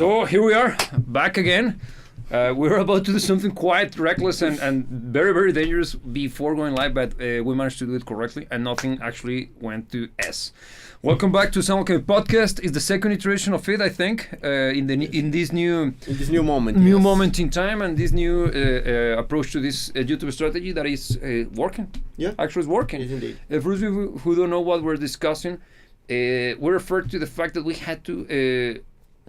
So here we are, back again. We're about to do something quite reckless and very, very dangerous before going live, but we managed to do it correctly and nothing actually went to S. Welcome back to Sound Okay Podcast. It's the second iteration of it, I think, in this new moment in time and this new approach to this YouTube strategy that is working. Yeah, actually, it's working. Yes, indeed. For those of you who don't know what we're discussing, we refer to the fact that we had to,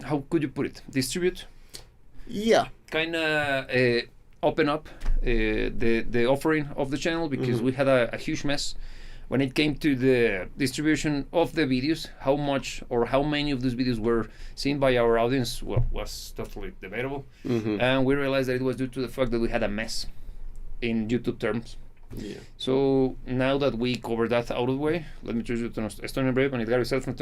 how could you put it, distribute? Yeah. Kind of open up the offering of the channel because we had a huge mess when it came to the distribution of the videos. How much or how many of those videos were seen by our audience, well, was totally debatable. And we realized that it was due to the fact that we had a mess in YouTube terms. Yeah. So now that we covered that out of the way, let me introduce you to Estonian Brave and Edgar yourself from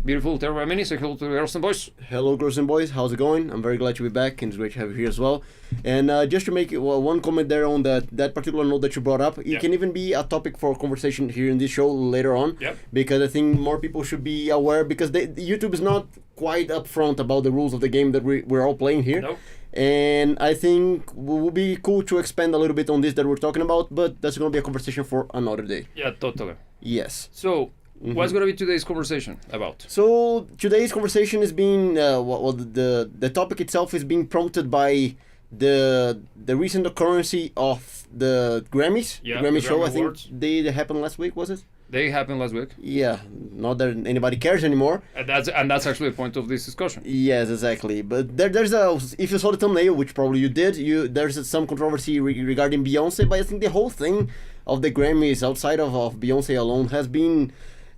beautiful Terra Mini. Say hello to the girls and boys. Hello, girls and boys. How's it going? I'm very glad to be back, and it's great to have you here as well. And just to make one comment there on that particular note that you brought up, it can even be a topic for conversation here in this show later on. Because I think more people should be aware, because YouTube is not quite upfront about the rules of the game that we're all playing here. Nope. And I think it will be cool to expand a little bit on this that we're talking about, but that's going to be a conversation for another day. Yeah, totally. Yes. So, what's going to be today's conversation about? So, today's conversation is being, the topic itself is being prompted by the recent occurrence of the Grammys. Yeah, the Grammy show, Grammy I think Awards. they happened last week, was it? They happened last week. Yeah, not that anybody cares anymore. And that's actually the point of this discussion. Yes, exactly. But there's if you saw the thumbnail, which probably you did, there's some controversy regarding Beyonce. But I think the whole thing of the Grammys, outside of Beyonce alone, has been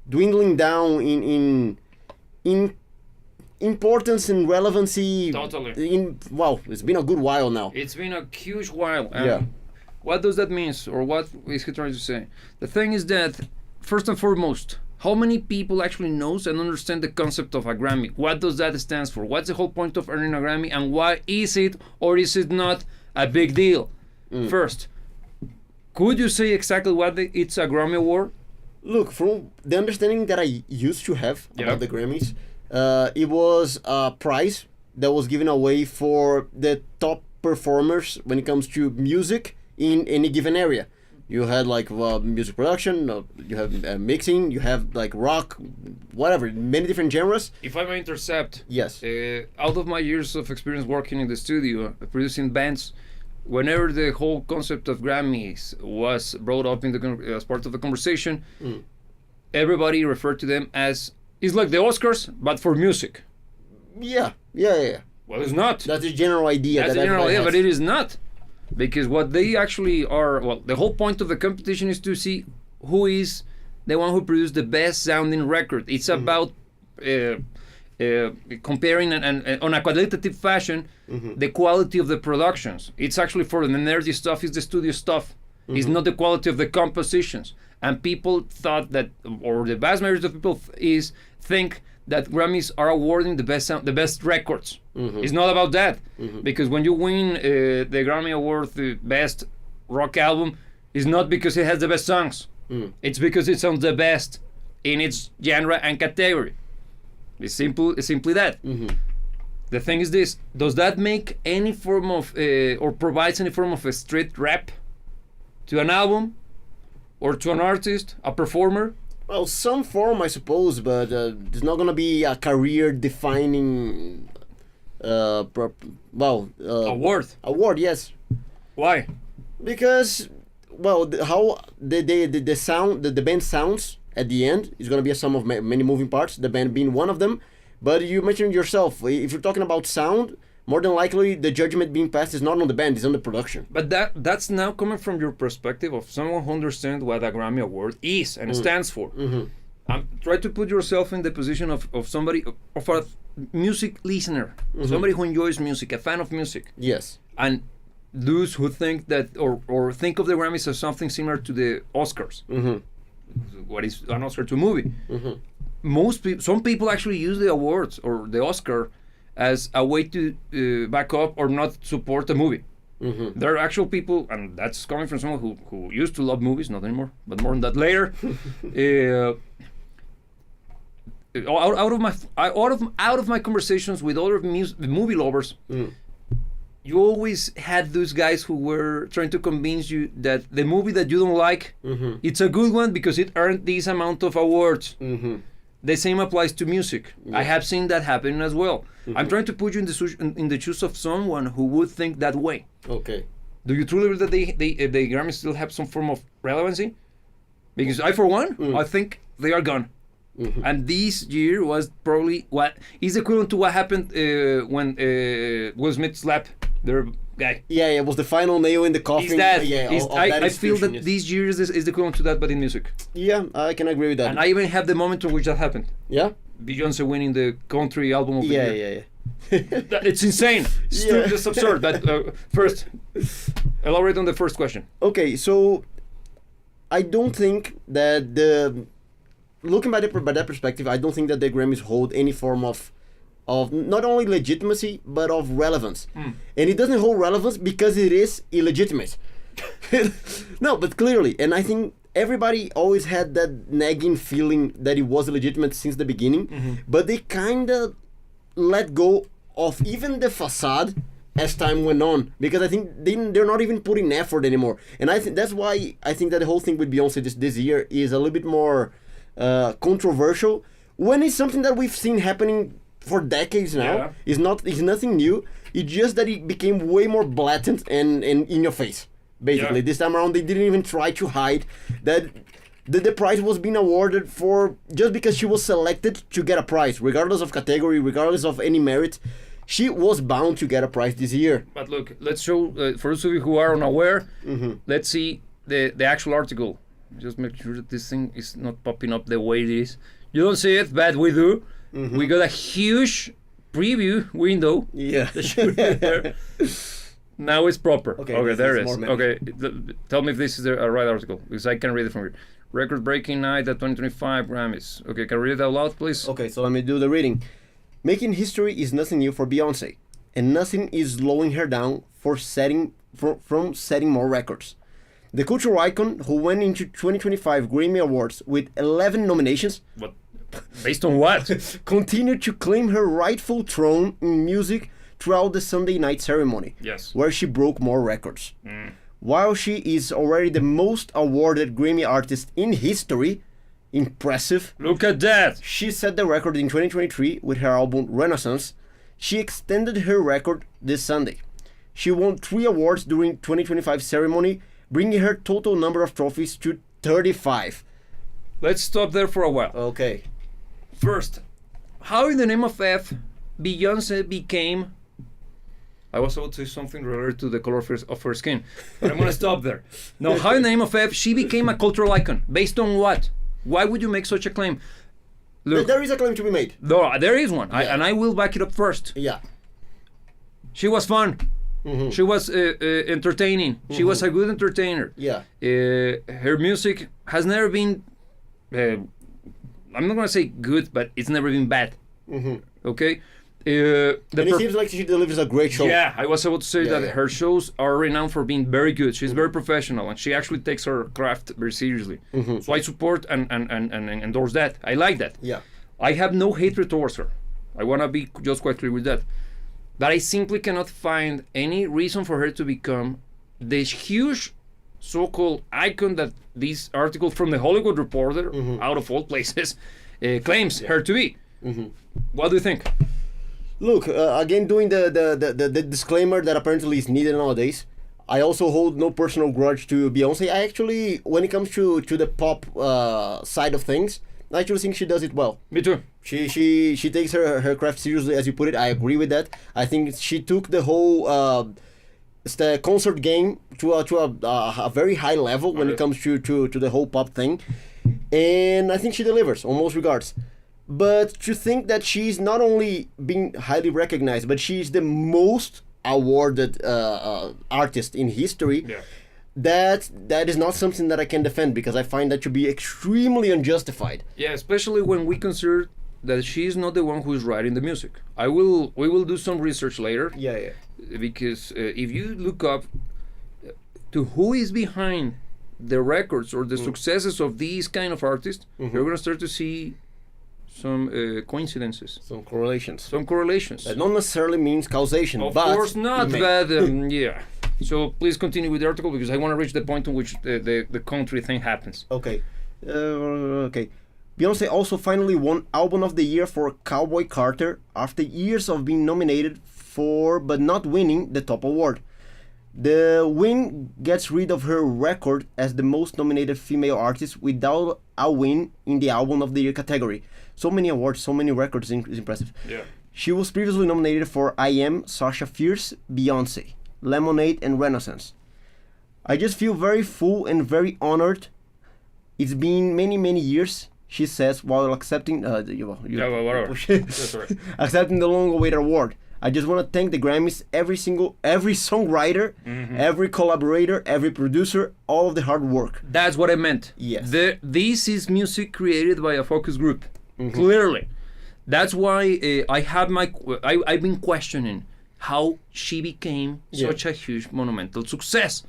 dwindling down in importance and relevancy. Totally. It's been a good while now. It's been a huge while. Yeah. What does that mean, or what is he trying to say? The thing is that, first and foremost, how many people actually knows and understand the concept of a Grammy? What does that stand for? What's the whole point of earning a Grammy, and why is it or is it not a big deal? First, could you say exactly what it's a Grammy Award? Look, from the understanding that I used to have about the Grammys, it was a prize that was given away for the top performers when it comes to music in any given area. You had like music production, you have mixing, you have like rock, whatever, many different genres. If I may intercept, yes. Out of my years of experience working in the studio, producing bands, whenever the whole concept of Grammys was brought up as part of the conversation, everybody referred to them as, it's like the Oscars, but for music. Yeah. Well, it's not. That's the general idea. That's the general idea, but it is not. Because what they actually are, the whole point of the competition is to see who is the one who produced the best sounding record. It's about comparing and on a qualitative fashion the quality of the productions. It's actually for the nerdy stuff, it's the studio stuff. It's not the quality of the compositions. And people thought that, or the vast majority of people think that Grammys are awarding the best records. It's not about that, because when you win the Grammy Award, the best rock album, it's not because it has the best songs. It's because it sounds the best in its genre and category. It's simply that. The thing is this: does that make any form of or provides any form of a street rap to an album, or to an artist, a performer? Well, some form, I suppose, but it's not gonna be a career-defining award. Award, yes. Why? Because, how the sound, the band sounds at the end is gonna be a sum of many moving parts. The band being one of them. But you mentioned yourself, if you're talking about sound, more than likely the judgment being passed is not on the band, it's on the production. But that's now coming from your perspective of someone who understands what a Grammy Award is and stands for. Try to put yourself in the position of somebody, of a music listener, somebody who enjoys music, a fan of music. Yes. And those who think that, or think of the Grammys as something similar to the Oscars. What is an Oscar to a movie? Some people actually use the awards or the Oscar as a way to back up or not support a movie. There are actual people, and that's coming from someone who used to love movies, not anymore, but more on that later. out of my conversations with other movie lovers, you always had those guys who were trying to convince you that the movie that you don't like, it's a good one because it earned this amount of awards. The same applies to music. I have seen that happen as well. I'm trying to put you in the shoes of someone who would think that way. Okay. Do you truly believe that the Grammys still have some form of relevancy? Because I, for one, I think they are gone. And this year was probably what is equivalent to what happened when Will Smith slapped their guy. Yeah, it was the final nail in the coffin. Is that? Yeah, I feel that this year is the equivalent to that, but in music. Yeah, I can agree with that. And I even have the moment in which that happened. Yeah? Beyonce winning the country album of the year. Yeah. It's insane. It's just absurd. But first, elaborate on the first question. Okay, so I don't think that looking by that perspective, I don't think that the Grammys hold any form of not only legitimacy but of relevance. And it doesn't hold relevance because it is illegitimate. No, but clearly, and I think everybody always had that nagging feeling that it was illegitimate since the beginning, but they kind of let go of even the facade as time went on, because I think they're not even putting effort anymore. And I think that's why I think that the whole thing with Beyonce this year is a little bit more controversial, when it's something that we've seen happening for decades now. It's nothing new. It's just that it became way more blatant and in your face. Basically, this time around they didn't even try to hide that the prize was being awarded for just because she was selected to get a prize, regardless of category, regardless of any merit. She was bound to get a prize this year. But look, let's show for those of you who are unaware. Let's see the actual article. Just make sure that this thing is not popping up the way it is. You don't see it, but we do. We got a huge preview window. Yeah. There. Now it's proper. Okay, there it is. Okay, tell me if this is a right article, because I can read it from here. Record-breaking night at 2025 Grammys. Okay, can you read it out loud, please? Okay, so let me do the reading. Making history is nothing new for Beyonce, and nothing is slowing her down from setting more records. The cultural icon, who went into 2025 Grammy Awards with 11 nominations, what? Based on what? continued to claim her rightful throne in music throughout the Sunday night ceremony, where she broke more records. While she is already the most awarded Grammy artist in history, impressive. Look at that! She set the record in 2023 with her album Renaissance. She extended her record this Sunday. She won 3 awards during 2025 ceremony, bringing her total number of trophies to 35. Let's stop there for a while. Okay. First, how in the name of F, Beyonce became... I was about to say something related to the color of her skin, but I'm going to stop there. No, how in the name of F, she became a cultural icon. Based on what? Why would you make such a claim? Look, there is a claim to be made. No, there is one, and I will back it up first. Yeah. She was fun. She was entertaining. She was a good entertainer. Yeah. Her music has never been... I'm not going to say good, but it's never been bad. Okay? And it seems like she delivers a great show. Yeah, I was about to say that her shows are renowned for being very good. She's very professional, and she actually takes her craft very seriously. So I support and endorse that. I like that. Yeah. I have no hatred towards her. I want to be just quite clear with that. But I simply cannot find any reason for her to become this huge so-called icon that this article from the Hollywood Reporter, out of all places, claims her to be. What do you think? Look, again, doing the disclaimer that apparently is needed nowadays. I also hold no personal grudge to Beyonce. I actually, when it comes to the pop side of things, I actually think she does it well. Me too. She takes her craft seriously, as you put it. I agree with that. I think she took the whole the concert game to a very high level when it comes to the whole pop thing, and I think she delivers on most regards. But to think that she's not only being highly recognized, but she's the most awarded artist in history, that is not something that I can defend, because I find that to be extremely unjustified. Yeah, especially when we consider that she's not the one who is writing the music. We will do some research later. Yeah. Because if you look up to who is behind the records or the successes of these kind of artists, you're going to start to see coincidences, Some correlations. some correlations. That not necessarily means causation. Of but course not, it may. but yeah. So please continue with the article because I want to reach the point in which the country thing happens. Okay. Okay. Beyonce also finally won Album of the Year for Cowboy Carter after years of being nominated for but not winning the top award. The win gets rid of her record as the most nominated female artist without a win in the Album of the Year category. So many awards, so many records is impressive. Yeah. She was previously nominated for I Am, Sasha Fierce, Beyonce, Lemonade, and Renaissance. I just feel very full and very honored. It's been many, many years, she says, while accepting Whatever. That's all right. accepting the long-awaited award. I just want to thank the Grammys, every songwriter, every collaborator, every producer, all of the hard work. That's what I meant. Yes. This is music created by a focus group. Clearly. That's why I've been questioning how she became such a huge monumental success.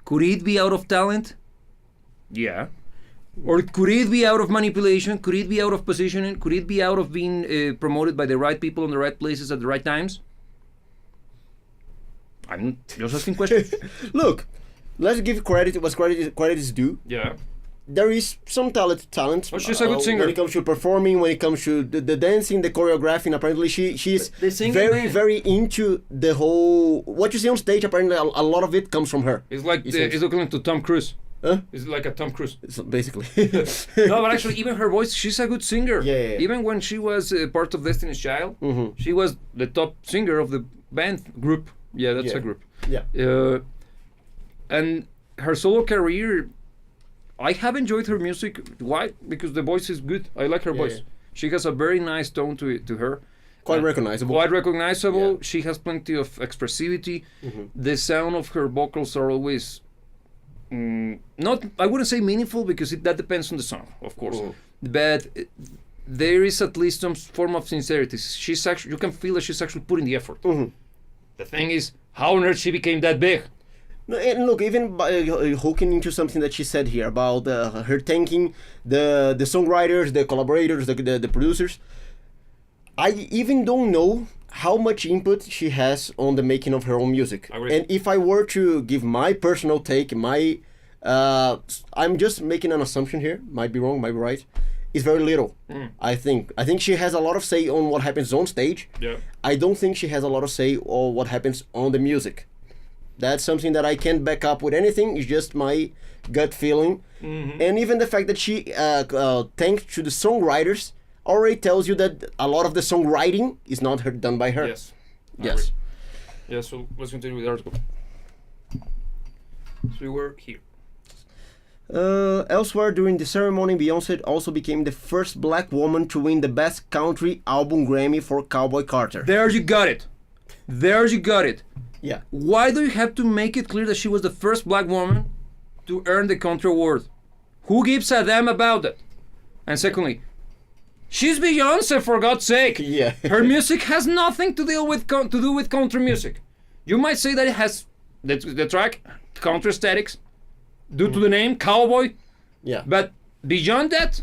Could it be out of talent? Yeah. Or could it be out of manipulation? Could it be out of positioning? Could it be out of being promoted by the right people in the right places at the right times? I'm just asking questions. Look, let's give credit what credit is due. Yeah. There is some talent. Oh, she's a good singer. When it comes to performing, when it comes to the dancing, the choreographing, apparently she's very, very into the whole... What you see on stage, apparently a lot of it comes from her. It's like it's equivalent to Tom Cruise. Huh? It's like a Tom Cruise. Basically. No, but actually, even her voice, she's a good singer. Yeah. Even when she was part of Destiny's Child, she was the top singer of the band group. Yeah, that's a group. Yeah. And her solo career, I have enjoyed her music. Why? Because the voice is good. I like her voice. She has a very nice tone to her. Quite recognizable. Quite recognizable. Yeah. She has plenty of expressivity. The sound of her vocals are always... not, I wouldn't say meaningful because that depends on the song, of course. But there is at least some form of sincerity. She's actually, you can feel that she's actually putting the effort. The thing is, how on earth she became that big? No, and look, even by hooking into something that she said here about her thanking the songwriters, the collaborators, the producers, I even don't know how much input she has on the making of her own music. And if I were to give my personal take, I'm just making an assumption here, might be wrong, might be right, it's very little. I think she has a lot of say on what happens on stage. I don't think she has a lot of say on what happens on the music. That's something that I can't back up with anything. It's just my gut feeling. And even the fact that she thanks to the songwriters already tells you that a lot of the songwriting is not done by her. Yes. Yes. Yeah, so let's continue with the article. So we were here. Elsewhere during the ceremony, Beyonce also became the first black woman to win the Best Country Album Grammy for Cowboy Carter. There you got it. Yeah. Why do you have to make it clear that she was the first black woman to earn the country award? Who gives a damn about that? And secondly, she's Beyonce, for God's sake. Yeah. Her music has nothing to do with country music. You might say that it has the track country aesthetics due to the name cowboy. Yeah. But beyond that,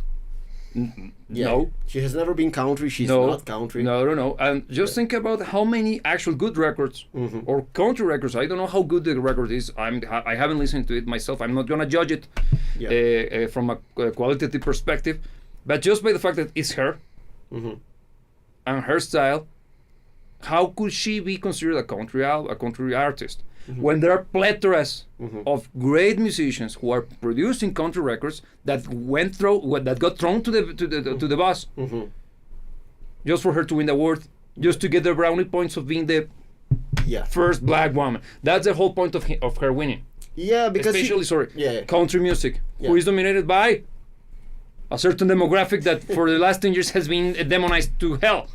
no. She has never been country. She's not country. No. And just think about how many actual good records or country records. I don't know how good the record is. I haven't listened to it myself. I'm not gonna judge it from a qualitative perspective. But just by the fact that it's her and her style, how could she be considered a country artist? When there are plethoras of great musicians who are producing country records that got thrown to the bus, just for her to win the award, just to get the brownie points of being the first black woman. That's the whole point of her winning. Yeah, because country music, who is dominated by a certain demographic that for the last 10 years has been demonized to hell.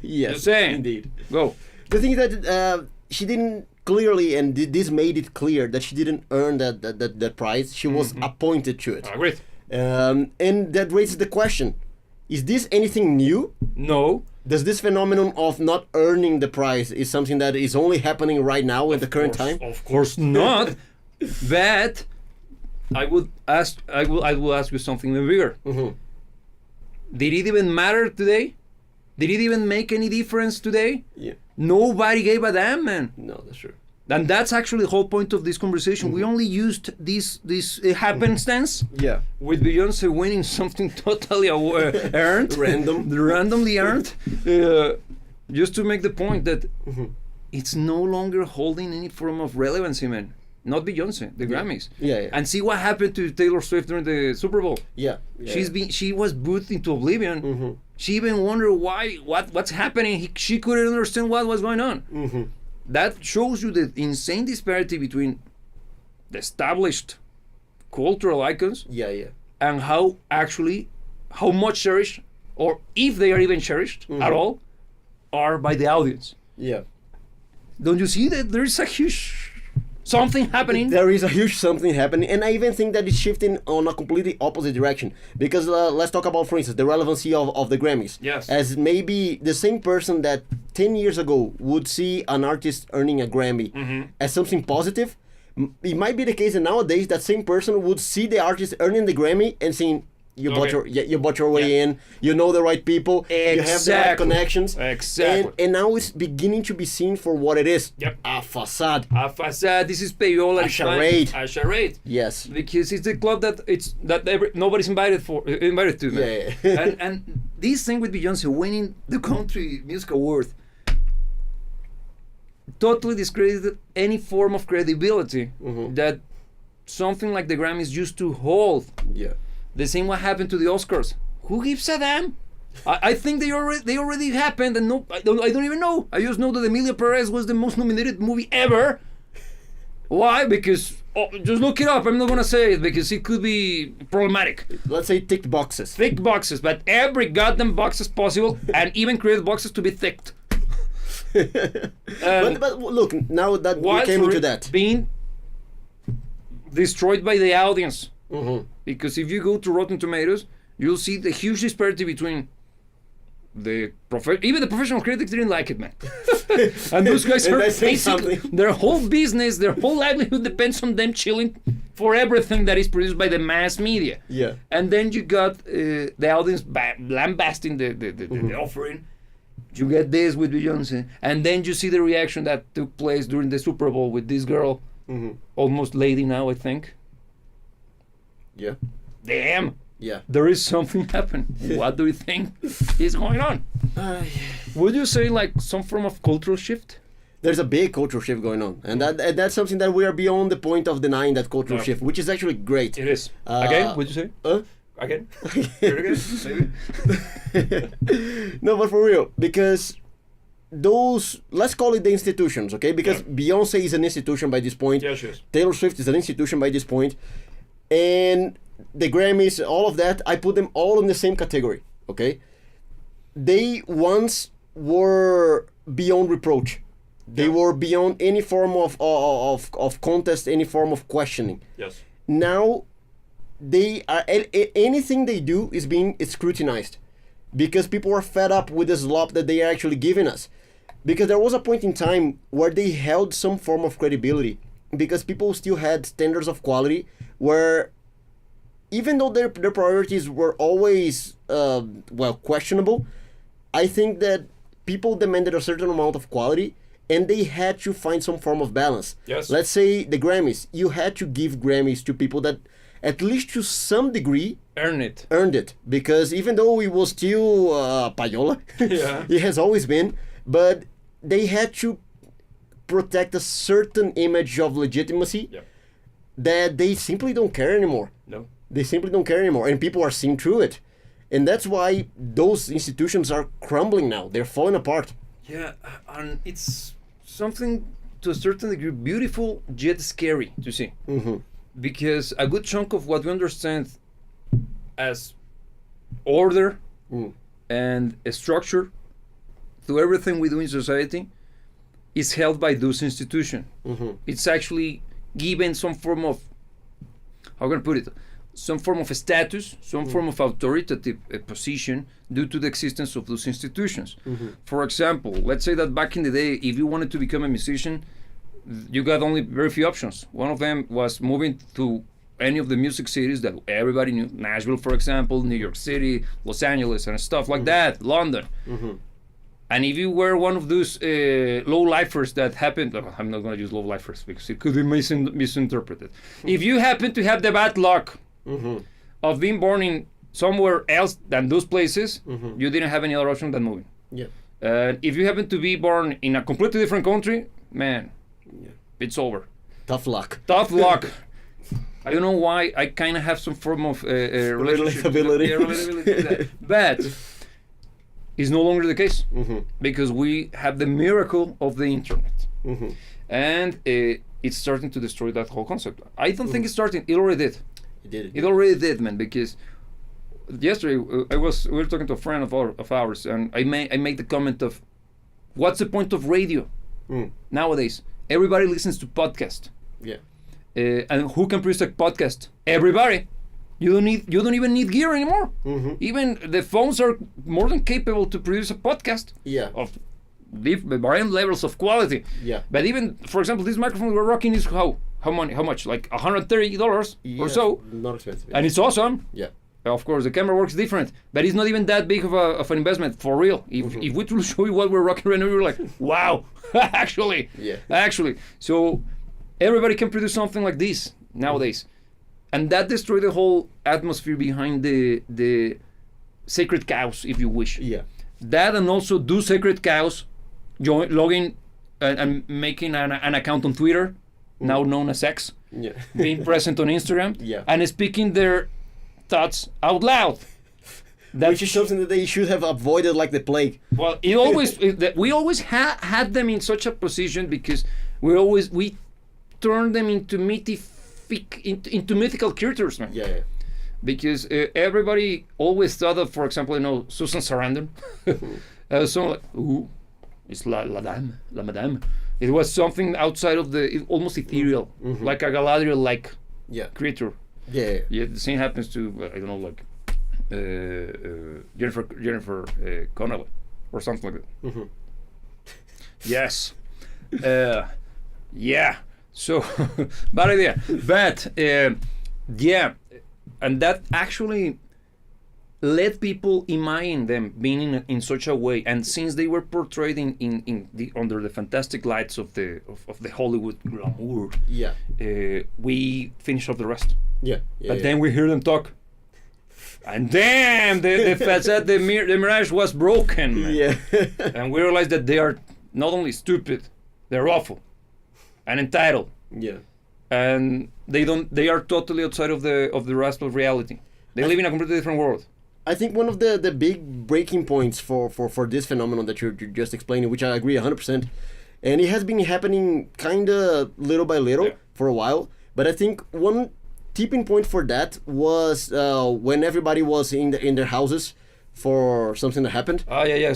Yes, just saying. Indeed. Go. The thing is that she didn't clearly, and this made it clear that she didn't earn that prize. She was appointed to it. Great. And that raises the question: is this anything new? No. Does this phenomenon of not earning the prize is something that is only happening right now at the current time? Of course not. But I will ask you something bigger. Did it even matter today? Did it even make any difference today? Yeah. Nobody gave a damn, man. No, that's true. And that's actually the whole point of this conversation. We only used this happenstance with Beyonce winning something totally earned, randomly earned, just to make the point that it's no longer holding any form of relevancy, man. Not Beyonce, the Grammys. Yeah. And see what happened to Taylor Swift during the Super Bowl. She was booted into oblivion. She even wondered what's happening. She couldn't understand what was going on. That shows you the insane disparity between the established cultural icons and how much cherished, or if they are even cherished at all, are by the audience. Don't you see that there is a huge something happening? There is a huge something happening, and I even think that it's shifting on a completely opposite direction. Because let's talk about, for instance, the relevancy of the Grammys. Yes. As maybe the same person that 10 years ago would see an artist earning a Grammy as something positive, it might be the case that nowadays that same person would see the artist earning the Grammy and saying, you bought your way in. You know the right people. You have the right connections. And now it's beginning to be seen for what it is. A facade. This is payola. A charade. A charade. Yes. Because it's the club that nobody's invited to. Man. And this thing with Beyonce winning the Country Music Award totally discredited any form of credibility that something like the Grammys used to hold. The same what happened to the Oscars. Who gives a damn? I think they already happened, and I don't even know. I just know that Emilia Perez was the most nominated movie ever. Why? Because just look it up. I'm not gonna say it because it could be problematic. Let's say ticked boxes. Thick boxes, but every goddamn box is possible, and even create boxes to be thicked. But look, now that we came into that, being destroyed by the audience. Because if you go to Rotten Tomatoes, you'll see the huge disparity between even the professional critics didn't like it, man. And those guys are basically their whole business, their whole livelihood depends on them chilling for everything that is produced by the mass media. And then you got the audience lambasting the offering. You get this with Beyonce, and then you see the reaction that took place during the Super Bowl with this girl, almost lady now, I think. Damn. There is something happening. What do you think is going on? Would you say like some form of cultural shift? There's a big cultural shift going on, and that's something that we are beyond the point of denying that cultural shift, which is actually great. It is. Again, would you say? Again? No, but for real, because those, let's call it the institutions, okay? Because Beyonce is an institution by this point. Taylor Swift is an institution by this point. And the Grammys, all of that, I put them all in the same category, okay? They once were beyond reproach. They were beyond any form of contest, any form of questioning. Now, they are anything they do is being scrutinized because people are fed up with the slop that they are actually giving us. Because there was a point in time where they held some form of credibility because people still had standards of quality where even though their priorities were always questionable, I think that people demanded a certain amount of quality and they had to find some form of balance. Let's say the Grammys. You had to give Grammys to people that at least to some degree earned it. Because even though it was still payola, it has always been, but they had to protect a certain image of legitimacy that they simply don't care anymore. They simply don't care anymore, and people are seeing through it. And that's why those institutions are crumbling now. They're falling apart. And it's something to a certain degree beautiful yet scary to see. Because a good chunk of what we understand as order and a structure to everything we do in society is held by those institutions. It's actually given some form of, how can I put it, some form of a status, some form of authoritative position due to the existence of those institutions. For example, let's say that back in the day, if you wanted to become a musician, you got only very few options. One of them was moving to any of the music cities that everybody knew, Nashville, for example, New York City, Los Angeles, and stuff like that, London. And if you were one of those low-lifers that happened, I'm not going to use low-lifers because it could be misinterpreted. If you happen to have the bad luck of being born in somewhere else than those places, you didn't have any other option than moving. Yeah. If you happen to be born in a completely different country, man, it's over. Tough luck. Tough luck. I don't know why I kind of have some form of relatability. Relatability, but it's no longer the case because we have the miracle of the internet, and it's starting to destroy that whole concept. I don't think it's starting. It already did. It already did, man. Because yesterday we were talking to a friend of ours, and I made the comment of, what's the point of radio nowadays? Everybody listens to podcast. Yeah. And who can produce a podcast? Everybody. You don't even need gear anymore. Even the phones are more than capable to produce a podcast. Yeah. Of varying levels of quality. Yeah. But even, for example, this microphone we're rocking is how much? Like $130 or so. Not expensive. And it's awesome. Yeah. Of course, the camera works different, but it's not even that big of an investment for real. If we truly show you what we're rocking right now, you're like, wow, actually. So everybody can produce something like this nowadays, and that destroyed the whole atmosphere behind the sacred cows, if you wish. Yeah. That, and also do sacred cows logging and making an account on Twitter, now known as X, being present on Instagram, and speaking their thoughts out loud. Which is something that they should have avoided like the plague. Well, we always had them in such a position because we turned them into mythical creatures, man. Yeah. Because everybody always thought of, for example, Susan Sarandon. So like, ooh, it's la madame. It was something outside of almost ethereal, like a Galadriel-like creature. Yeah. The same happens to I don't know, like Jennifer Connelly or something like that. Yes. Yeah. So bad idea. But and that actually led people imagine them being in such a way, and since they were portrayed under the fantastic lights of the Hollywood glamour, we finish off the rest. But then we hear them talk, and damn, the mirage was broken, man. And we realize that they are not only stupid, they're awful and entitled. And they are totally outside of the rasp of reality. They live in a completely different world. I think one of the big breaking points for this phenomenon that you're just explaining, which I agree 100%, and it has been happening kind of little by little for a while, but I think one tipping point for that was when everybody was in their houses for something that happened.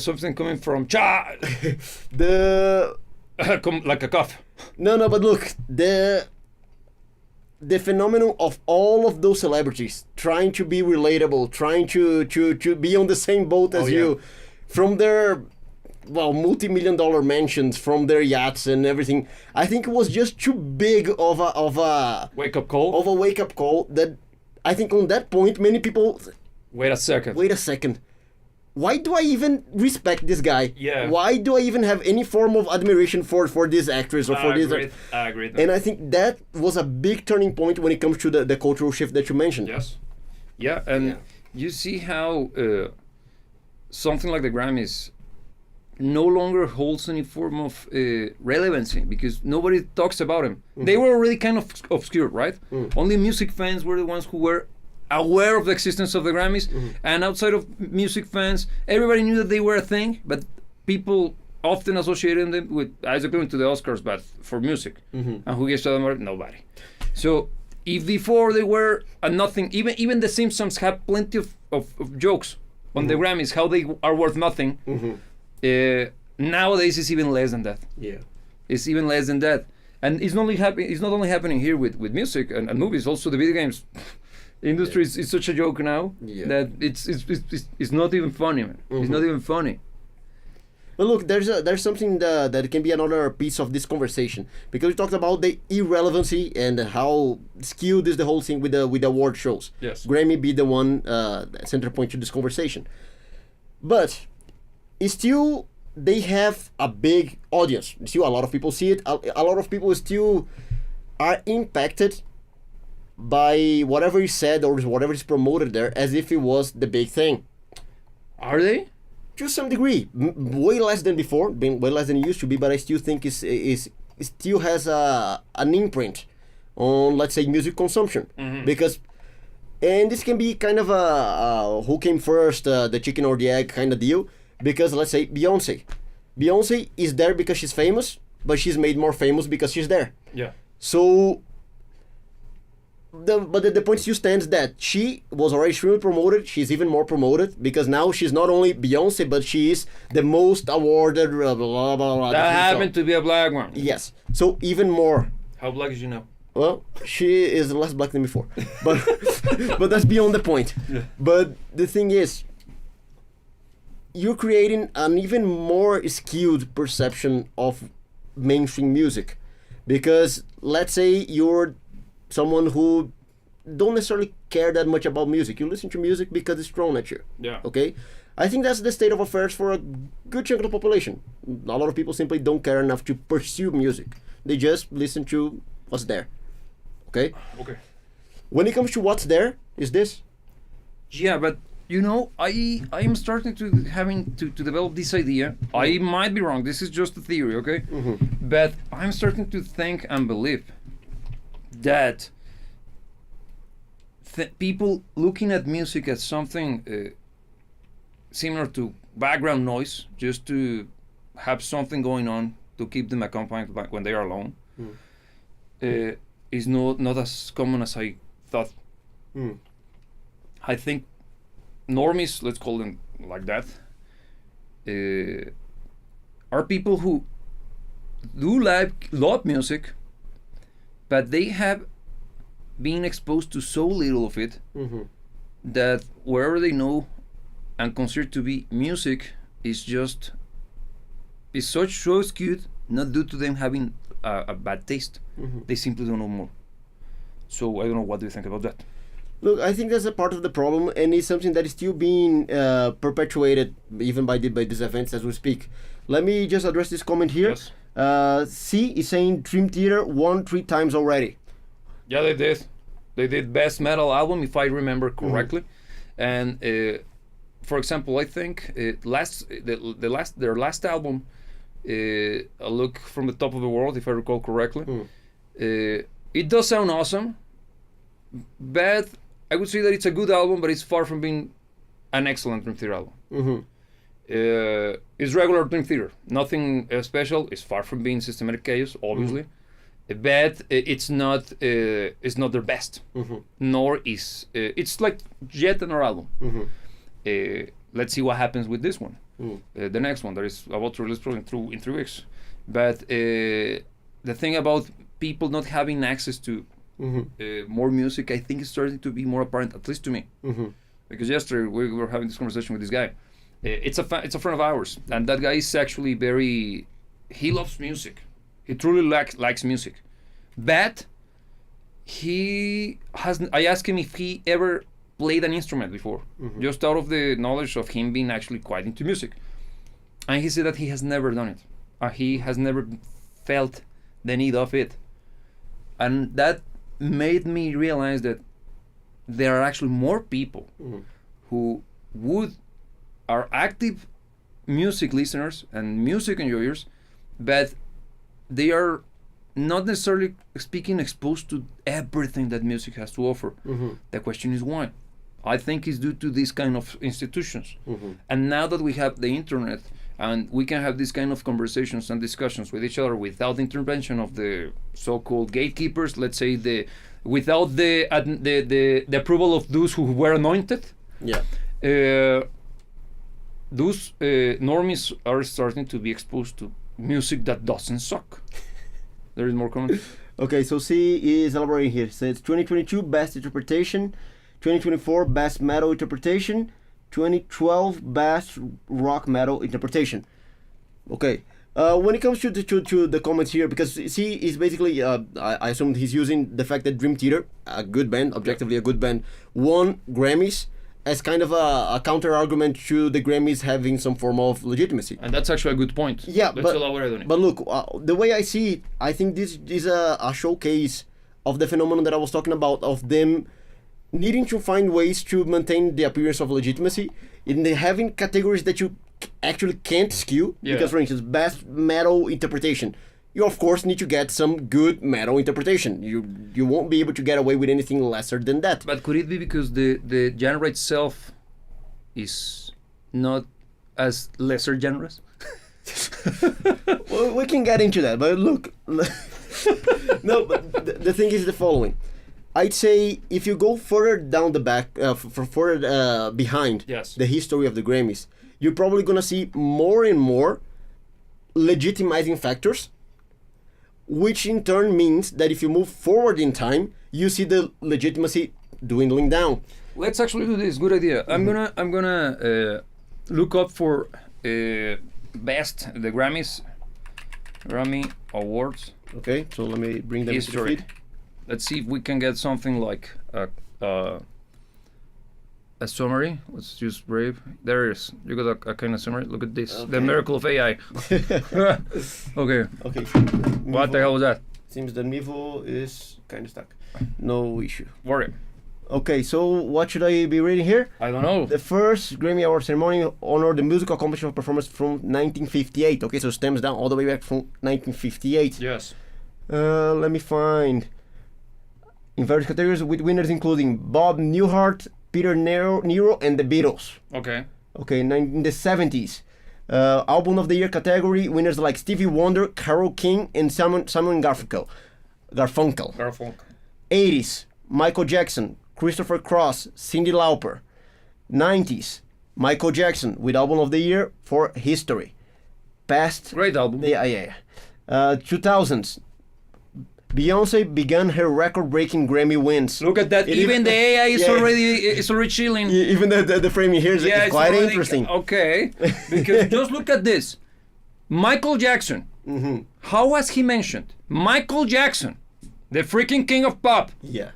Something coming from like a cough. No, but look, the phenomenon of all of those celebrities trying to be relatable, trying to be on the same boat as you, from their multi-million-dollar mansions, from their yachts and everything. I think it was just too big of a wake-up call. Of a wake-up call that I think on that point many people. Wait a second. Why do I even respect this guy? Why do I even have any form of admiration for this actress or for this? I agree. And I think that was a big turning point when it comes to the cultural shift that you mentioned. Yes. Yeah, and you see how something like the Grammys no longer holds any form of relevancy because nobody talks about them. They were already kind of obscure, right? Only music fans were the ones who were aware of the existence of the Grammys, and outside of music fans, everybody knew that they were a thing, but people often associated them with, as equivalent to the Oscars, but for music. And who gives to them? Nobody. So if before they were a nothing, even the Simpsons have plenty of jokes on the Grammys, how they are worth nothing. Nowadays it's even less than that. It's even less than that. And it's not only happening here with music and movies, also the video games industry is such a joke now that it's not even funny, man. It's not even funny. But look, there's something that can be another piece of this conversation, because we talked about the irrelevancy and how skewed is the whole thing with the award shows. Yes. Grammy be the one center point to this conversation, but still they have a big audience. Still, a lot of people see it. A lot of people still are impacted by whatever is said or whatever is promoted there, as if it was the big thing. Are they? To some degree, way less than before, way less than it used to be, but I still think it still has an imprint on, let's say, music consumption. Because, and this can be kind of a who came first, the chicken or the egg kind of deal, because let's say Beyonce is there because she's famous, but she's made more famous because she's there. Yeah. So the point still stands that she was already extremely promoted. She's even more promoted because now she's not only Beyonce, but she is the most awarded blah blah blah. That happened to be a black one. Yes, so even more. How black is she now? Well, she is less black than before, but but that's beyond the point. Yeah. But the thing is, you're creating an even more skewed perception of mainstream music, because let's say you're someone who don't necessarily care that much about music. You listen to music because it's thrown at you. Yeah. Okay? I think that's the state of affairs for a good chunk of the population. A lot of people simply don't care enough to pursue music. They just listen to what's there. Okay? Okay. When it comes to what's there, is this. Yeah, but you know, I am starting to having to develop this idea. I might be wrong. This is just a theory, okay? But I'm starting to think and believe that people looking at music as something similar to background noise, just to have something going on to keep them accompanied when they are alone, is not as common as I thought. I think normies, let's call them like that, are people who do love music, but they have been exposed to so little of it that wherever they know and consider to be music is so skewed, not due to them having a bad taste. They simply don't know more. So I don't know, what do you think about that? Look, I think that's a part of the problem, and it's something that is still being perpetuated even by these events as we speak. Let me just address this comment here. Yes. C is saying Dream Theater won 3 times already. Yeah, they did. They did Best Metal Album, if I remember correctly. And for example, I think their last album, A Look from the Top of the World, if I recall correctly, it does sound awesome, but I would say that it's a good album, but it's far from being an excellent Dream Theater album. It's regular Dream Theater, nothing special. It's far from being Systematic Chaos, obviously, but it's not their best. Nor is it's like yet another album. Let's see what happens with this one, the next one that is about to release probably in 3 weeks. But the thing about people not having access to more music, I think, is starting to be more apparent, at least to me. Because yesterday we were having this conversation with this guy. It's a friend of ours, and that guy is actually he loves music. He truly likes music, but I asked him if he ever played an instrument before, just out of the knowledge of him being actually quite into music, and he said that he has never done it. He has never felt the need of it, and that made me realize that there are actually more people who are active music listeners and music enjoyers, but they are not necessarily exposed to everything that music has to offer. The question is why. I think it's due to these kind of institutions. And now that we have the internet and we can have these kind of conversations and discussions with each other without the intervention of the so-called gatekeepers, let's say without the approval of those who were anointed. Those normies are starting to be exposed to music that doesn't suck. There is more comment. Okay, so C is elaborating here. So it's 2022 Best Interpretation, 2024 Best Metal Interpretation, 2012 Best Rock Metal Interpretation. Okay. When it comes to the comments here, because see, it's basically, I assume he's using the fact that Dream Theater, a good band, objectively a good band, won Grammys as kind of a counter argument to the Grammys having some form of legitimacy. And that's actually a good point. Yeah, Let's elaborate on it. but look, the way I see it, I think this is a showcase of the phenomenon that I was talking about, of them needing to find ways to maintain the appearance of legitimacy in the having categories that you actually can't skew. Yeah. Because, for instance, best metal interpretation, you of course need to get some good metal interpretation. You won't be able to get away with anything lesser than that. But could it be because the genre itself is not as lesser genres? Well, we can get into that, but look, no, but the thing is the following. I'd say if you go further down the back, further behind Yes. the history of the Grammys, you're probably gonna see more and more legitimizing factors, which in turn means that if you move forward in time, you see the legitimacy dwindling down. Let's actually do this. Good idea. I'm gonna look up for best the Grammy Awards Okay, so let me bring them to the history. feed. Let's see if we can get something like a summary. Let's use Brave. There it is. You got a kind of summary. Look at this. Okay. The miracle of AI. Okay. Okay. What the hell was that? Seems that Mivo is kind of stuck. No issue. Worry. Okay, so what should I be reading here? I don't know. The first Grammy Award ceremony honored the musical accomplishment of performers from 1958. Okay, so it stems down all the way back from 1958. Yes. Let me find. In various categories, with winners including Bob Newhart, Peter Nero, and the Beatles. Okay. Okay, in the 70s. Album of the Year category, winners like Stevie Wonder, Carole King, and Simon Garfunkel. 80s, Michael Jackson, Christopher Cross, Cyndi Lauper. 90s, Michael Jackson with Album of the Year for History. Past. Great album. Yeah. 2000s, Beyonce began her record-breaking Grammy wins. Look at that. Even the AI is Yeah. already chilling. Even the framing here is Yeah, it's quite already- interesting. Okay, because just look at this. Michael Jackson. How was he mentioned? Michael Jackson, the freaking king of pop, Yeah.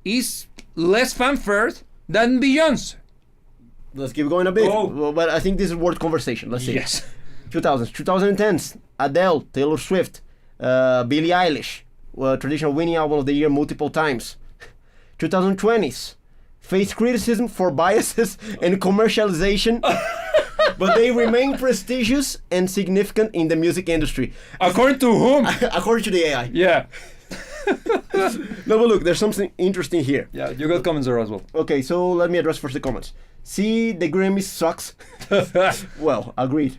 is less fanfared than Beyonce. Let's keep going a bit. Oh. Well, but I think this is worth conversation. Let's see. Yes. 2000s, 2010s, Adele, Taylor Swift, Billie Eilish, traditional winning album of the year multiple times. 2020s, face criticism for biases and commercialization, but they remain prestigious and significant in the music industry. According to whom? According to the AI. Yeah. No, but look, there's something interesting here. Yeah, you got comments there as well. Okay, so let me address first the comments. See, the Grammy sucks. Well, agreed.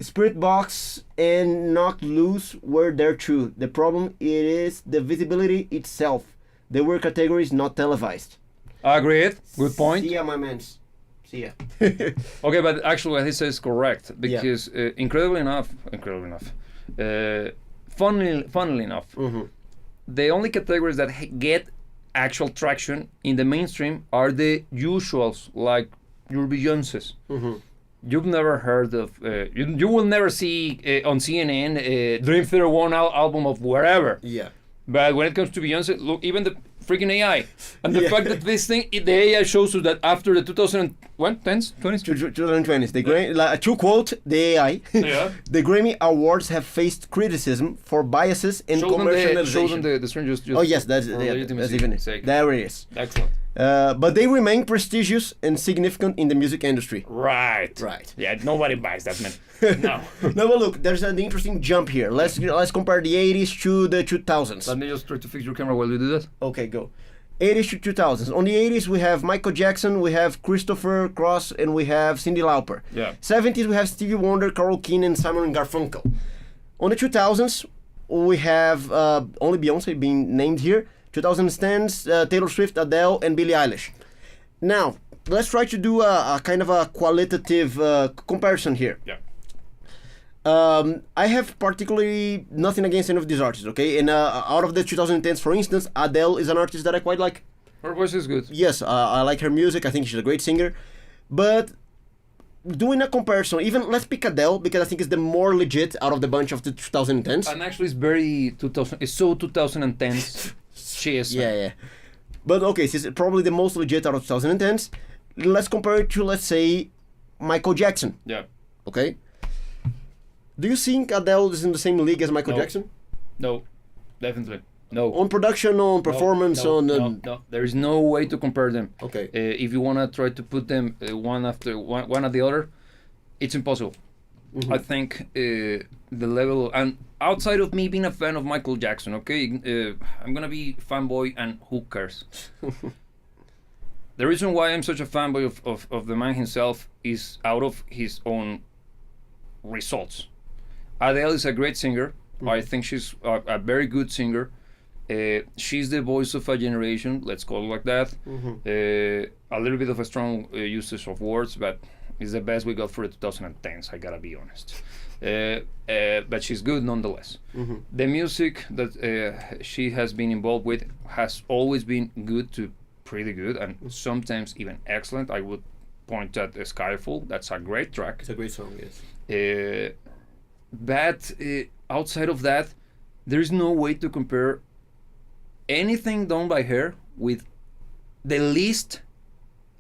Spirit Box and Knocked Loose were there too. The problem is the visibility itself. They were categories not televised. Agreed. Good point. See ya, my mans. See ya. Okay, but actually what he says is correct because incredibly enough, funnily enough, the only categories that get actual traction in the mainstream are the usuals, like your Beyonces. You've never heard of, you will never see on CNN Dream Theater one album of wherever. Yeah. But when it comes to Beyonce, look, even the freaking AI. And the fact that this thing, the AI shows us that after the 2010s, 20s? 2020s. The Grammy, to quote the AI, Yeah. the Grammy Awards have faced criticism for biases and Show them commercialization. the screen just Oh yes, that's for that's even it. sake. There it is. Excellent. But they remain prestigious and significant in the music industry. Right. Right. Yeah, nobody buys that, man. No. No, but look, there's an interesting jump here. Let's compare the 80s to the 2000s. Let me just try to fix your camera while you do that. Okay, go. 80s to 2000s. On the 80s, we have Michael Jackson, we have Christopher Cross, and we have Cyndi Lauper. Yeah. 70s, we have Stevie Wonder, Carole King, and Simon Garfunkel. On the 2000s, we have only Beyonce being named here. 2010s, Taylor Swift, Adele, and Billie Eilish. Now, let's try to do a kind of a qualitative comparison here. Yeah. I have particularly nothing against any of these artists, okay? And out of the 2010s, for instance, Adele is an artist that I quite like. Her voice is good. Yes, I like her music. I think she's a great singer. But doing a comparison, even let's pick Adele because I think it's the more legit out of the bunch of the 2010s. And actually, it's very 2000. It's so 2010s. She is. Yeah. But okay, so it's probably the most legit out of 2010s. Let's compare it to, let's say, Michael Jackson. Yeah. Okay. Do you think Adele is in the same league as Michael Jackson? No, definitely. No. On production, on performance, no. There is no way to compare them. Okay. If you want to try to put them one after one at the other, it's impossible. Mm-hmm. I think the level, and outside of me being a fan of Michael Jackson, okay, I'm gonna be fanboy, and who cares? The reason why I'm such a fanboy of the man himself is out of his own results. Adele is a great singer. Mm-hmm. I think she's a very good singer. She's the voice of a generation, let's call it like that. Mm-hmm. A little bit of a strong usage of words, but it's the best we got for the 2010s, I gotta be honest. But she's good nonetheless. Mm-hmm. The music that she has been involved with has always been good to pretty good, and sometimes even excellent. I would point at Skyfall. That's a great track. It's a great song, yes. But outside of that, there is no way to compare anything done by her with the least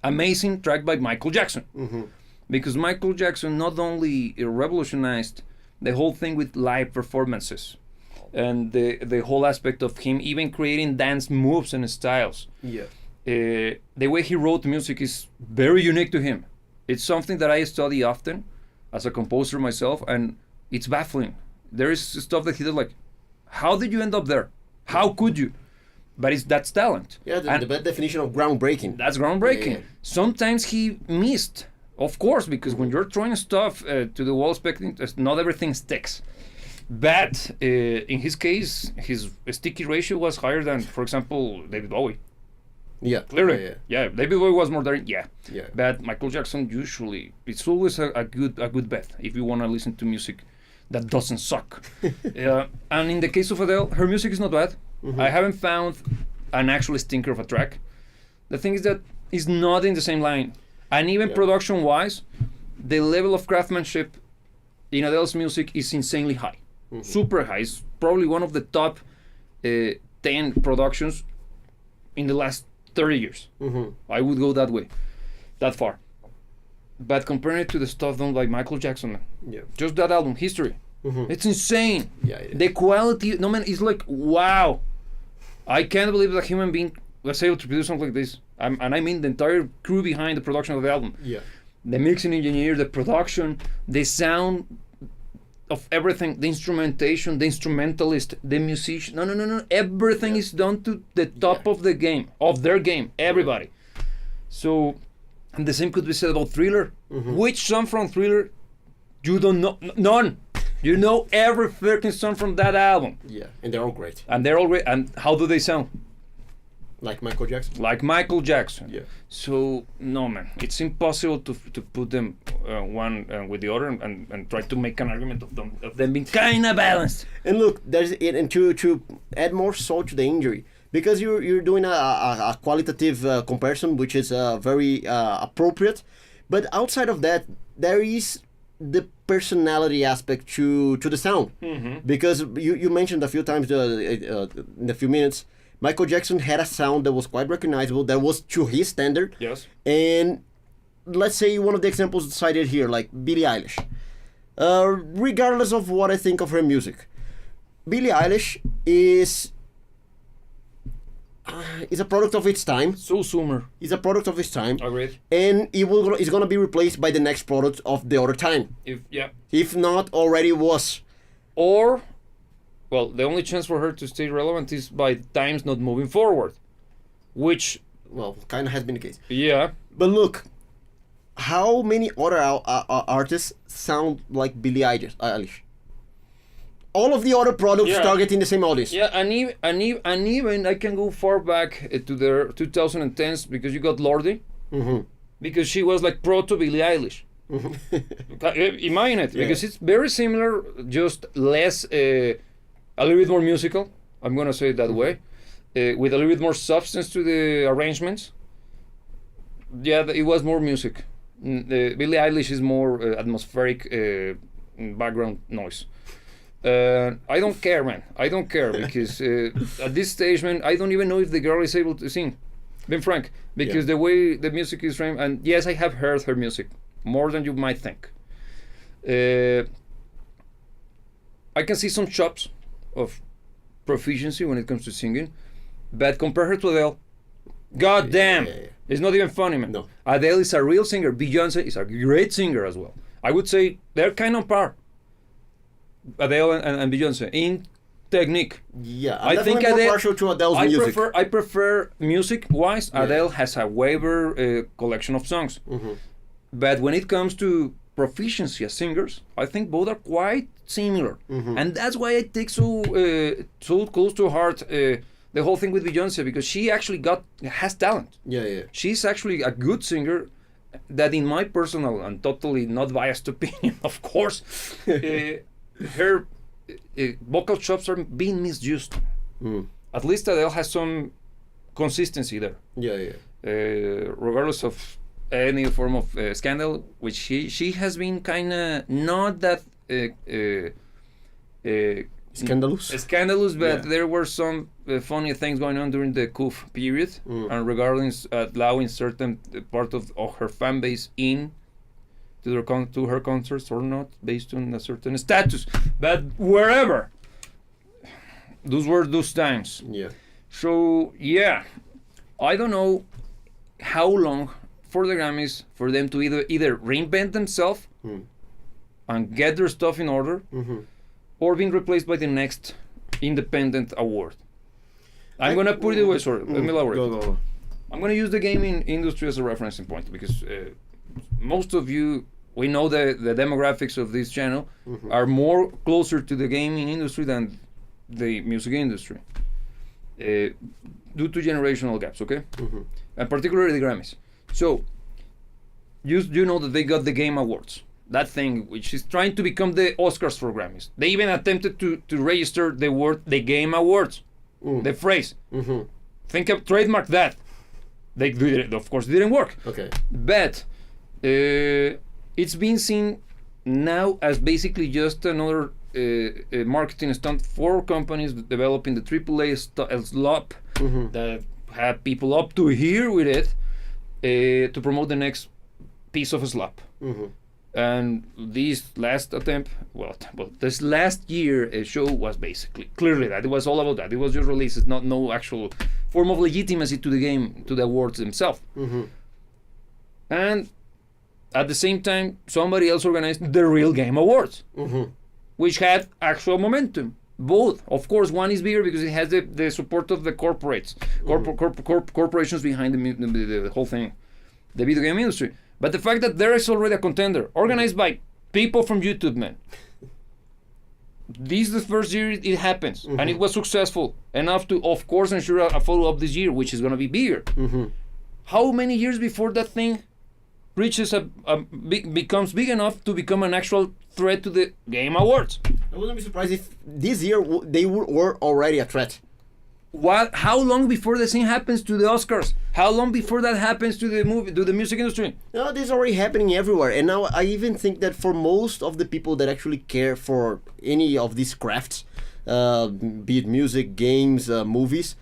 amazing track by Michael Jackson. Mm-hmm. Because Michael Jackson not only revolutionized the whole thing with live performances and the whole aspect of him even creating dance moves and styles. Yeah. The way he wrote music is very unique to him. It's something that I study often as a composer myself, and it's baffling. There is stuff that he did like, how did you end up there? How could you? But that's talent. Yeah, the best definition of groundbreaking. That's groundbreaking. Yeah. Sometimes he missed, of course, because when you're throwing stuff to the wall, expecting not everything sticks. But in his case, his sticky ratio was higher than, for example, David Bowie. Yeah, clearly. Yeah, David Bowie was more than yeah. Yeah. But Michael Jackson usually it's always a good bet if you want to listen to music that doesn't suck. And in the case of Adele, her music is not bad. Mm-hmm. I haven't found an actual stinker of a track. The thing is that it's not in the same line, and even production-wise, the level of craftsmanship in Adele's music is insanely high, super high. It's probably one of the top 10 productions in the last 30 years. Mm-hmm. I would go that far. But comparing it to the stuff done by Michael Jackson, just that album, History, it's insane. Yeah, it is. The quality, no man, it's like, wow. I can't believe that a human being was able to produce something like this. And I mean the entire crew behind the production of the album. Yeah. The mixing engineer, the production, the sound of everything, the instrumentation, the instrumentalist, the musician. No. Everything is done to the top of the game, of their game, everybody. So, and the same could be said about Thriller. Mm-hmm. Which song from Thriller you don't know? None. You know every freaking song from that album. Yeah, and they're all great. And how do they sound? Like Michael Jackson. Like Michael Jackson. Yeah. So no man, it's impossible to put them one with the other and try to make an argument of them being kind of balanced. And look, there's it, and to add more salt to the injury, because you're doing a qualitative comparison, which is very appropriate, but outside of that, there is the personality aspect to the sound, because you mentioned a few times in a few minutes, Michael Jackson had a sound that was quite recognizable, that was to his standard. Yes. And let's say one of the examples cited here, like Billie Eilish. Regardless of what I think of her music, Billie Eilish is a product of its time. So Sumer. It's a product of its time. Agreed. And it's gonna be replaced by the next product of the other time. If not already was. Or, well, the only chance for her to stay relevant is by times not moving forward, which, well, kind of has been the case. Yeah. But look, how many other artists sound like Billie Eilish? All of the other products targeting the same audience. Yeah, and even I can go far back to the 2010s, because you got Lordi, because she was like proto Billie Eilish. Imagine it, because it's very similar, just less, a little bit more musical. I'm gonna say it that way, with a little bit more substance to the arrangements. Yeah, it was more music. Billie Eilish is more atmospheric background noise. I don't care, man. I don't care because at this stage, man, I don't even know if the girl is able to sing. Being frank, because the way the music is framed, and yes, I have heard her music more than you might think. I can see some chops of proficiency when it comes to singing, but compare her to Adele. God damn, it's not even funny, man. No. Adele is a real singer. Beyonce is a great singer as well. I would say they're kind of par. Adele and Beyonce in technique. Yeah, I think more Adele, partial to Adele's music. I prefer music-wise. Adele has a waiver collection of songs, but when it comes to proficiency as singers, I think both are quite similar, and that's why I take so close to heart the whole thing with Beyonce, because she actually has talent. She's actually a good singer. That, in my personal and totally not biased opinion, of course, her vocal chops are being misused. At least Adele has some consistency there. Regardless of any form of scandal, which she has been kind of not that scandalous, but there were some funny things going on during the coup period, and regarding allowing certain part of her fan base in to her concerts or not, based on a certain status. But wherever, those were those times. So I don't know how long for the Grammys for them to either reinvent themselves and get their stuff in order, or being replaced by the next independent award. I'm gonna put it away. Sorry, let me elaborate. Go. I'm gonna use the gaming industry as a referencing point, because most of you, we know the demographics of this channel are more closer to the gaming industry than the music industry, due to generational gaps, okay? And particularly the Grammys. So you know that they got the Game Awards, that thing which is trying to become the Oscars for Grammys. They even attempted to register the word the Game Awards, the phrase. Think of trademark that. They did it, of course, it didn't work. But it's been seen now as basically just another marketing stunt for companies developing the AAA slop that have people up to here with it to promote the next piece of a slop. And this last attempt, this last year show was basically clearly that. It was all about that. It was just releases, no actual form of legitimacy to the game, to the awards themselves. And at the same time, somebody else organized the Real Game Awards, which had actual momentum. Both, of course, one is bigger because it has the support of the corporations behind the whole thing, the video game industry. But the fact that there is already a contender organized by people from YouTube, man. This is the first year it happens, and it was successful enough to, of course, ensure a follow-up this year, which is going to be bigger. How many years before that thing reaches becomes big enough to become an actual threat to the Game Awards? I wouldn't be surprised if this year they were already a threat. How long before the thing happens to the Oscars? How long before that happens to the music industry? No, this is already happening everywhere. And now I even think that for most of the people that actually care for any of these crafts, be it music, games, movies,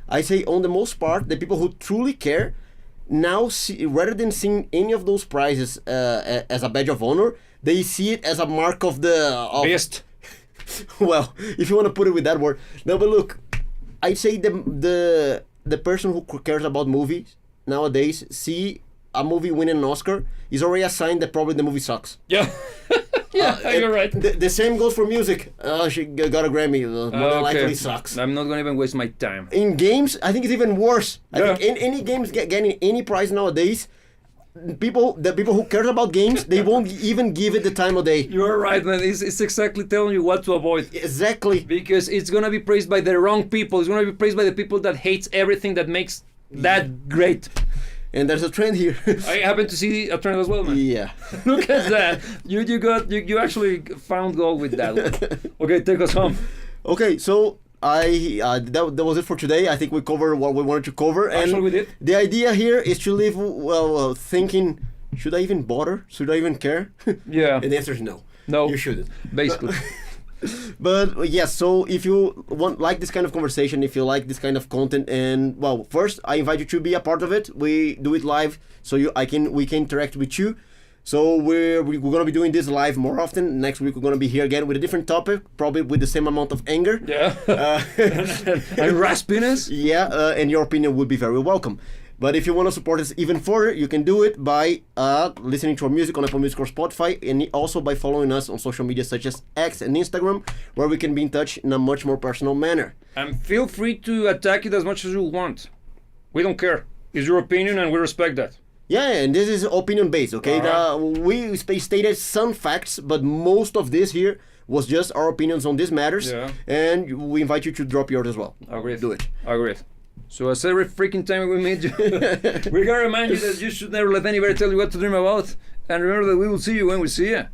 I say on the most part, the people who truly care now rather than seeing any of those prizes as a badge of honor, they see it as a mark of the best. Well, if you want to put it with that word. No, but look, I say the person who cares about movies nowadays see a movie winning an Oscar is already a sign that probably the movie sucks. Yeah. You're right. The same goes for music. She got a Grammy. More than likely sucks. I'm not going to even waste my time. In games, I think it's even worse. I think any games getting any prize nowadays, the people who care about games, they won't even give it the time of day. You're right, man. It's exactly telling you what to avoid. Exactly. Because it's going to be praised by the wrong people. It's going to be praised by the people that hates everything that makes that great. And there's a trend here. I happen to see a trend as well, man. Yeah. Look at that. You actually found gold with that one. Okay, take us home. Okay, so that was it for today. I think we covered what we wanted to cover. Actually, we did. The idea here is to leave thinking should I even bother? Should I even care? Yeah. And the answer is no. No. You shouldn't. Basically. But yes, so if you like this kind of conversation, if you like this kind of content, and well, first I invite you to be a part of it. We do it live, so we can interact with you. So we're gonna be doing this live more often. Next week we're gonna be here again with a different topic, probably with the same amount of anger. Yeah. And raspiness. Yeah, and your opinion would be very welcome. But if you want to support us even further, you can do it by listening to our music on Apple Music or Spotify, and also by following us on social media such as X and Instagram, where we can be in touch in a much more personal manner. And feel free to attack it as much as you want. We don't care. It's your opinion, and we respect that. Yeah, and this is opinion-based, okay? We stated some facts, but most of this here was just our opinions on these matters, and we invite you to drop yours as well. Agreed. Do it. Agreed. So as every freaking time we meet you, we're gonna remind you that you should never let anybody tell you what to dream about. And remember that we will see you when we see you.